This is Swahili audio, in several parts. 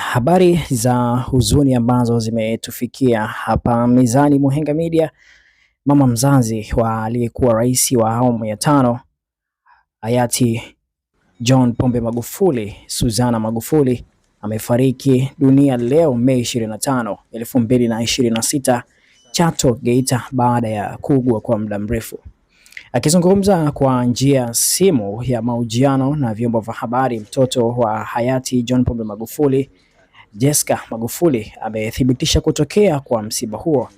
Habari za huzuni ambazo zimetufikia hapa mezani Muhenga Media. Mama mzazi wa aliyekuwa rais wa awamu ya tano hayati John Pombe Magufuli, Suzana Magufuli, amefariki dunia leo Mei 25, 2026 Chato, Geita, baada ya kuugua kwa muda mrefu. Akizungumza kwa njia simu ya mahojiano na vyombo vya habari, mtoto wa hayati John Pombe Magufuli, Jessica Magufuli, amethibitisha kutokea kwa msiba huo.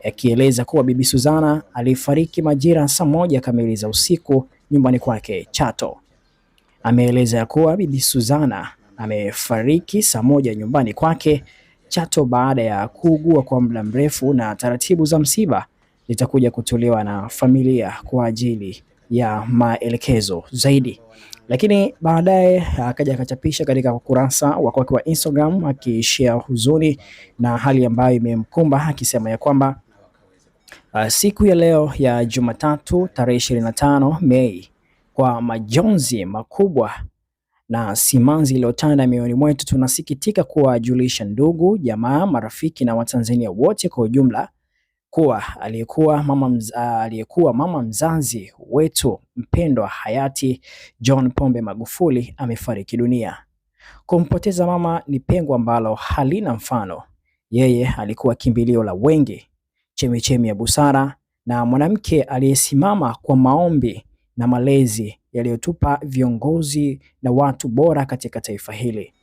Akieleza kuwa Bibi Suzana alifariki majira saa 1 kamili za usiku nyumbani kwake Chato. Ameeleza kuwa Bibi Suzana amefariki saa 1 nyumbani kwake Chato baada ya kuugua kwa muda mrefu, na taratibu za msiba zitakuja kutolewa na familia kwa ajili ya maelekezo zaidi. Lakini baadaye akaja akachapisha katika ukurasa wa kwake wa Instagram akishare huzuni na hali ambayo imemkumba, akisema ya kwamba siku ya leo ya Jumatatu tarehe 25 Mei, kwa majonzi makubwa na simanzi iliyotanda mioyoni mwetu, tunasikitika kuwajulisha ndugu, jamaa, marafiki na Watanzania wote kwa ujumla kuwa aliyekuwa mama mzazi wetu mpendwa hayati John Pombe Magufuli amefariki dunia. Kumpoteza mama ni pengo ambalo halina mfano. Yeye alikuwa kimbilio la wengi, chemichemi ya busara na mwanamke aliyesimama kwa maombi na malezi yaliyotupa viongozi na watu bora katika taifa hili.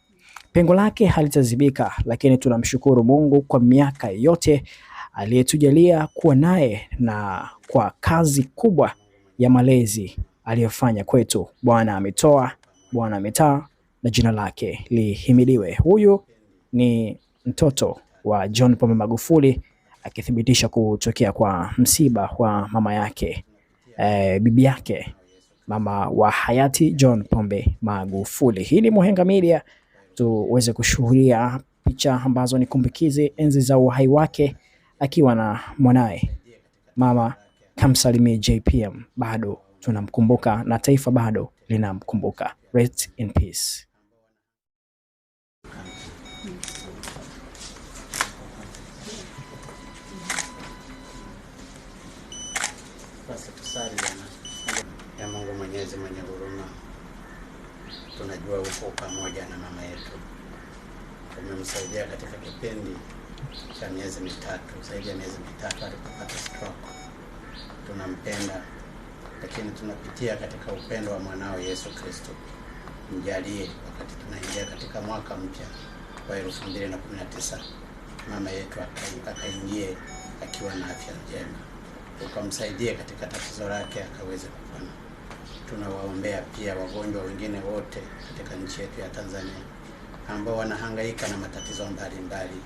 Pengo lake halitazibika, lakini tunamshukuru Mungu kwa miaka yote aliyetujalia kuwa naye na kwa kazi kubwa ya malezi aliyofanya kwetu. Bwana ametoa, Bwana ametaa, na jina lake lihimidiwe. Huyu ni mtoto wa John Pombe Magufuli akithibitisha kutokea kwa msiba wa mama yake, bibi yake, mama wa hayati John Pombe Magufuli. Hii ni Muhenga Media, tuweze kushuhudia picha ambazo ni kumbukizi enzi za uhai wake akiwa na mwanae. Mama kamsalimie JPM, bado tunamkumbuka na taifa bado linamkumbuka. Rest in peace. Basi tusali ya Mungu Mwenyezi mwenye huruma. Tunajua uko pamoja na mama yetu. Tumemsaidia katika kipindi cha miezi mitatu, zaidi ya miezi mitatu alipopata stroke. Tunampenda, lakini tunapitia katika upendo wa mwanao Yesu Kristo. Mjalie wakati tunaingia katika mwaka mpya wa 2019, mama yetu akaingie akiwa na afya njema. Tukamsaidie katika tatizo lake akaweze kupona. Tunawaombea pia wagonjwa wengine wote katika nchi yetu ya Tanzania ambao wanahangaika na matatizo mbalimbali,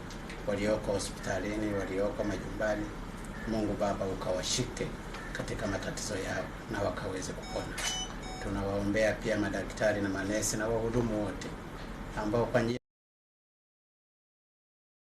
walioko hospitalini, walioko majumbani. Mungu Baba ukawashike katika matatizo yao na wakaweze kupona. Tunawaombea pia madaktari na manesi na wahudumu wote ambao kwa